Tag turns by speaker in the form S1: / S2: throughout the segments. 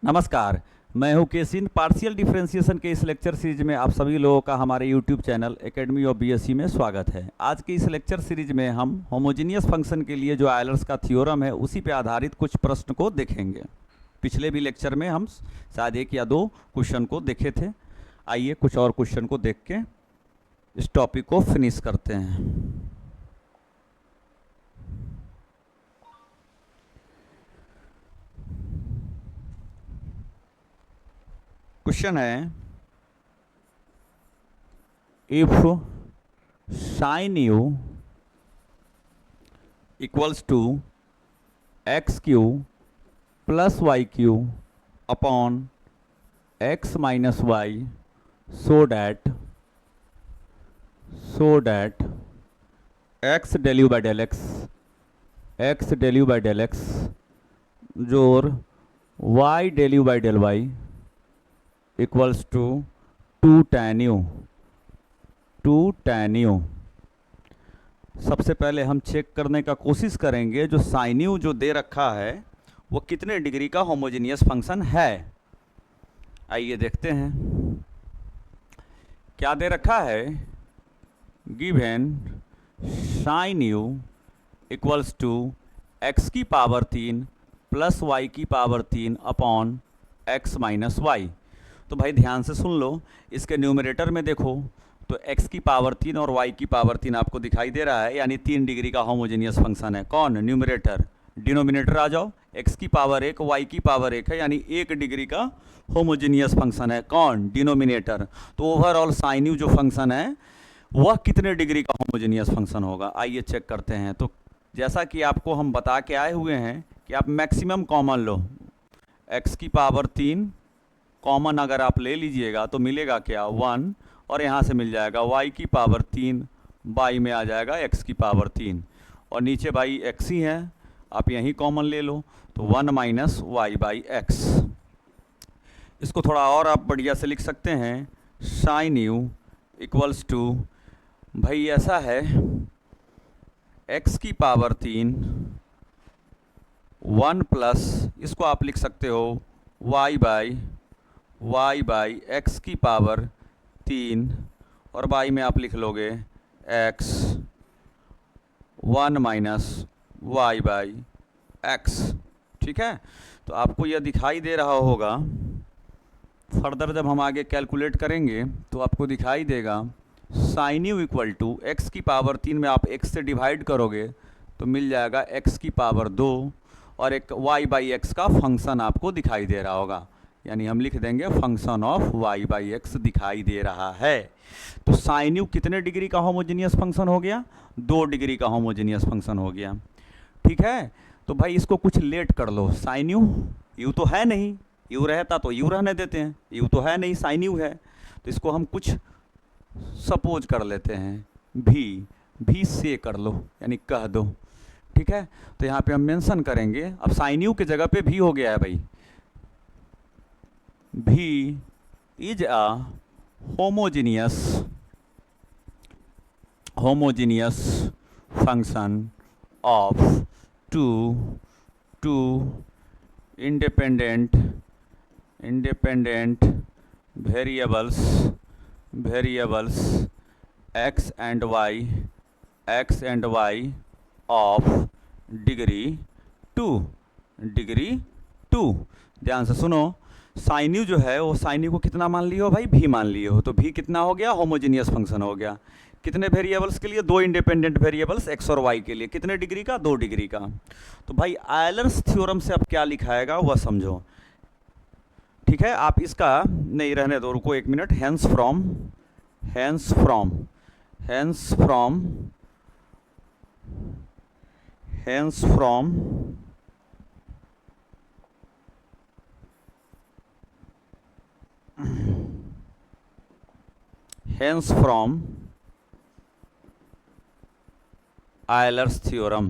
S1: नमस्कार। मैं हूं केसिन। पार्शियल डिफरेंशिएशन के इस लेक्चर सीरीज में आप सभी लोगों का हमारे YouTube channel academy of BSc में स्वागत है। आज की इस लेक्चर सीरीज में हम होमोजीनियस फंक्शन के लिए जो आयलर्स का थ्योरम है उसी पे आधारित कुछ प्रश्न को देखेंगे। पिछले भी लेक्चर में हम शायद 1 या 2 क्वेश्चन को देखे थे। आइए कुछ और क्वेश्चन को देख के इस टॉपिक को फिनिश करते हैं। क्वेश्चन है, if sine u equals to x q plus y q upon x minus y so that x del u by del x जोर y del u by del y equals to 2 tan u। सबसे पहले हम check करने का कोशिश करेंगे जो sign you जो दे रखा है वो कितने डिग्री का होमोजेनियस फंक्शन है। आइए देखते हैं क्या दे रखा है। Given sign u equals to x की पावर 3 प्लस वाई की power 3 upon x minus y. तो भाई ध्यान से सुन लो, इसके न्यूमरेटर में देखो तो x की पावर 3 और y की पावर 3 आपको दिखाई दे रहा है, यानी 3 डिग्री का होमोजेनियस फंक्शन है। कौन? न्यूमरेटर। डिनोमिनेटर आ जाओ, x की पावर 1 y की पावर 1 है, यानी 1 डिग्री का होमोजेनियस फंक्शन है। कौन? डिनोमिनेटर। तो ओवरऑल साइन यू जो फंक्शन है वह कितने डिग्री का होमोजेनियस फंक्शन होगा, आइए चेक करते हैं। तो जैसा कि आपको हम बता के आए हुए हैं कि आप मैक्सिमम कॉमन लो, x की पावर 3 कॉमन अगर आप ले लीजिएगा तो मिलेगा क्या? 1, और यहाँ से मिल जाएगा y की पावर 3 बाई में आ जाएगा x की पावर 3, और नीचे बाई x ही है, आप यहीं कॉमन ले लो तो 1 माइनस वाई बाई एक्स। इसको थोड़ा और आप बढ़िया से लिख सकते हैं, साइन यू इक्वल्स टू, भाई ऐसा है x की पावर 3 1 प्लस, इसको आप लिख सकते हो y बाई एक्स की पावर 3, और बाई में आप लिख लोगे x 1 minus y by x. ठीक है, तो आपको यह दिखाई दे रहा होगा। फर्दर जब हम आगे कैलकुलेट करेंगे तो आपको दिखाई देगा sine u equal to x की पावर 3 में आप x से डिवाइड करोगे तो मिल जाएगा x की पावर 2, और एक y बाई एक्स का फंक्शन आपको दिखाई दे रहा होगा, यानी हम लिख देंगे function of y by x दिखाई दे रहा है। तो साइन यू कितने डिग्री का होमोजेनियस फंक्शन हो गया? 2 डिग्री का होमोजेनियस फंक्शन हो गया। ठीक है, तो भाई इसको कुछ लेट कर लो। साइन यू तो है नहीं, यू रहता तो यू रहने देते हैं, यू तो है नहीं, साइन यू है, तो इसको हम कुछ सपोज कर लेते हैं, भी से कर लो, यानी कह दो। ठीक है, तो यहाँ पे हम मेंशन करेंगे, अब साइन यू के जगह पे भी हो गया है भाई, भी is a homogeneous function of two independent variables x and y of degree 2। ध्यान से सुनो, साइन यू जो है वो साइन यू को कितना मान लियो भाई? भी मान लियो, तो भी कितना हो गया? होमोजेनियस फंक्शन हो गया। कितने वेरिएबल्स के लिए? 2 इंडिपेंडेंट वेरिएबल्स x और y के लिए। कितने डिग्री का? 2 डिग्री का। तो भाई आयलर्स थ्योरम से अब क्या लिखाएगा वह समझो। ठीक है, आप इसका नहीं रहने दो, रुको 1 minute. Hence from Euler's theorem।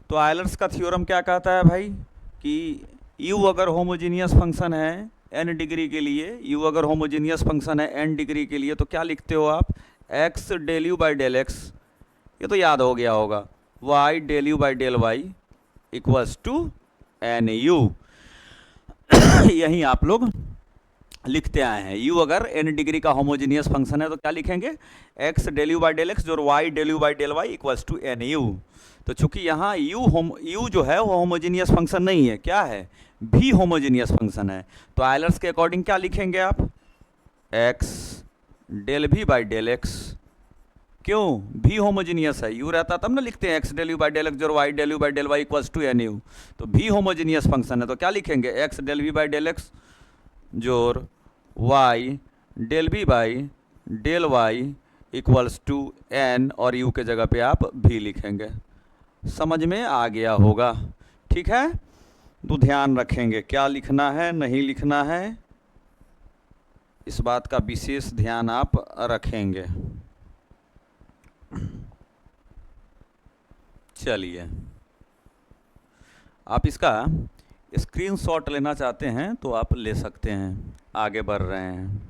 S1: तो आयलर्स का थ्योरम क्या कहता है भाई कि u अगर होमोजीनियस फंक्शन है n डिग्री के लिए, u अगर होमोजीनियस फंक्शन है n डिग्री के लिए, तो क्या लिखते हो आप? x del u by del x, ये तो याद हो गया होगा। Y del u by del y equals to n u. यही आप लोग लिखते आए हैं। u अगर n डिग्री का होमोजीनियस फंक्शन है तो क्या लिखेंगे, x del u by del x और y del u by del y equals to n u. तो चूंकि यहाँ u जो है वो होमोजीनियस फंक्शन नहीं है, क्या है, भी होमोजीनियस फंक्शन है। तो आयलर्स के अकॉर्डिंग क्या लिखेंगे आप, x डेल भी बाई डेल एक्स, क्यों, भी होमोजीनियस है, u रहता तब ना लिखते हैं x del u by del x और y del u by del y equals to n u. तो भी होमोजीनियस फंक्शन है तो क्या लिखेंगे, x del v by del x जोर y del b by del y equals to n, और u के जगह पे आप भी लिखेंगे। समझ में आ गया होगा, ठीक है। तो ध्यान रखेंगे क्या लिखना है नहीं लिखना है, इस बात का विशेष ध्यान आप रखेंगे। चलिए, आप इसका स्क्रीनशॉट लेना चाहते हैं तो आप ले सकते हैं। आगे बढ़ रहे हैं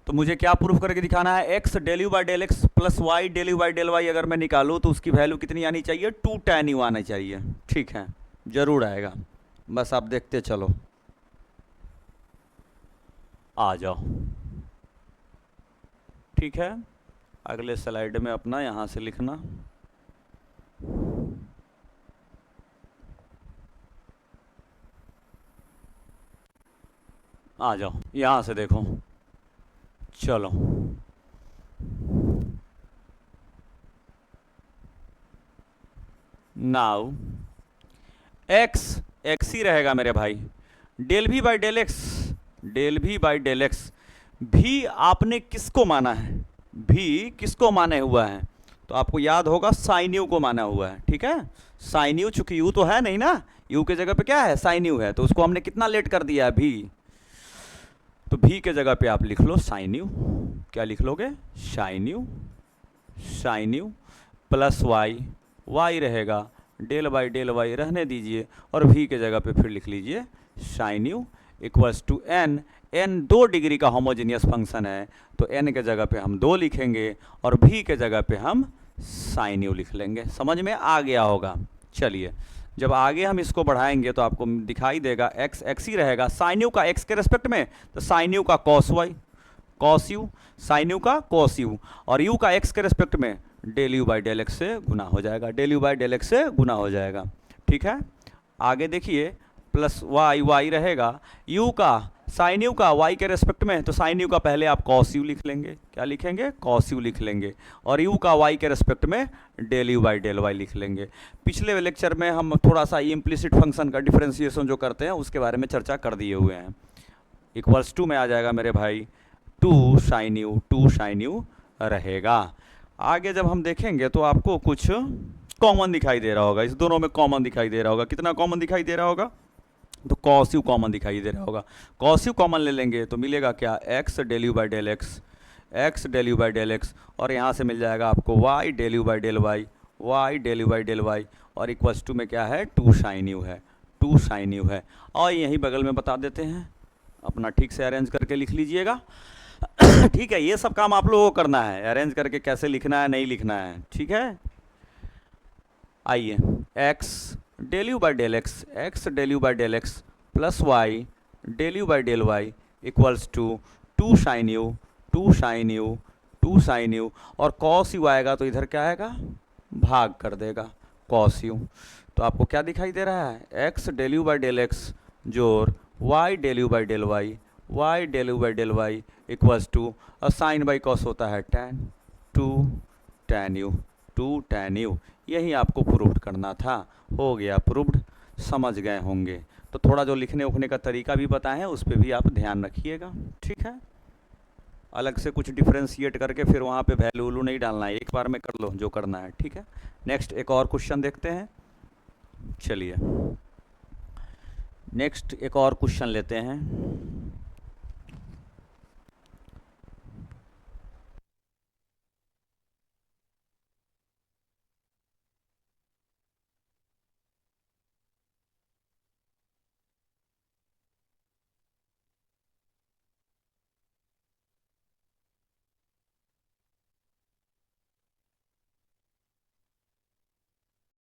S1: तो मुझे क्या प्रूफ करके दिखाना है, x del u by del x plus y del u by del y अगर मैं निकालूँ तो उसकी वैल्यू कितनी आनी चाहिए, 2 tan u आना चाहिए। ठीक है, जरूर आएगा, बस आप देखते चलो। आ जाओ, ठीक है, अगले स्लाइड में अपना यहाँ से लिखना। आ जाओ, यहाँ से देखो, चलो नाउ x ही रहेगा मेरे भाई, डेल भी बाई डेल एक्स, डेल भी बाई डेल एक्स। भी आपने किसको माना है, भी किसको माने हुआ है, तो आपको याद होगा साइन यू को माना हुआ है। ठीक है, साइन यू, चूंकि यू तो है नहीं ना, यू के जगह पे क्या है, साइन यू है, तो उसको हमने कितना लेट कर दिया है, भी। तो भी के जगह पे आप लिख लो साइन यू, क्या लिख लोगे, sine u, sine u plus y, y रहेगा, डेल बाई डेल वाई रहने दीजिए, और भी के जगह पे फिर लिख लीजिए sine u equals to n. N 2 degree का होमोजीनियस फंक्शन है तो एन के जगह पे हम 2 लिखेंगे और भी के जगह पे हम साइन यू लिख लेंगे। समझ में आ गया होगा। चलिए, जब आगे हम इसको बढ़ाएंगे तो आपको दिखाई देगा एक्स एक्स ही रहेगा, साइन यू का एक्स के रेस्पेक्ट में तो साइन यू का cos y, cos u, sine u का कॉस यू, और यू का एक्स के रेस्पेक्ट में del u by del x से गुना हो जाएगा, del u by del x से गुना हो जाएगा। ठीक है, आगे देखिए, प्लस वाई, वाई रहेगा, यू का साइन यू का वाई के रेस्पेक्ट में, तो साइन यू का पहले आप कॉस यू लिख लेंगे, क्या लिखेंगे, कॉस यू लिख लेंगे, और यू का वाई के रेस्पेक्ट में del u by del y लिख लेंगे। पिछले लेक्चर में हम थोड़ा सा इम्प्लिसिट फंक्शन का डिफरेंशिएशन जो करते हैं उसके बारे में चर्चा कर दिए हुए हैं। इक्वल्स टू में आ जाएगा मेरे भाई 2 साइन यू, 2 साइन यू रहेगा। आगे जब हम देखेंगे तो आपको कुछ कॉमन दिखाई दे रहा होगा, इस दोनों में कॉमन दिखाई दे रहा होगा। कितना कॉमन दिखाई दे रहा होगा, तो कॉस यू कॉमन दिखाई दे रहा होगा। कॉस यू कॉमन ले लेंगे तो मिलेगा क्या, x del u by del x, x del u by del x, और यहाँ से मिल जाएगा आपको y del u by del y, y del u by del y, और इक्वल्स टू में क्या है, 2 साइन यू है, 2 साइन यू है। और यहीं बगल में बता देते हैं, अपना ठीक से अरेंज करके लिख लीजिएगा। ठीक है, ये सब काम आप लोगों को करना है, अरेंज करके कैसे लिखना है नहीं लिखना है। ठीक है, आइए, x del u by del x, x del u by del x plus y del u by del y equals to 2 sine u, 2 sine u, 2 sine u, और कॉस यू आएगा तो इधर क्या आएगा, भाग कर देगा कॉस यू। तो आपको क्या दिखाई दे रहा है, x del u by del x जोर y del u by del y, y del u by del y equals to, और साइन बाई कॉस होता है tan, 2 tan u, 2 tan u. यही आपको प्रूव्ड करना था, हो गया प्रूव्ड, समझ गए होंगे। तो थोड़ा जो लिखने उखने का तरीका भी बताएं उस पर भी आप ध्यान रखिएगा। ठीक है, अलग से कुछ डिफ्रेंशिएट करके फिर वहाँ पे वैल्यू वैल्यू नहीं डालना है, एक बार में कर लो जो करना है। ठीक है, नेक्स्ट एक और क्वेश्चन देखते हैं। चलिए नेक्स्ट एक और क्वेश्चन लेते हैं।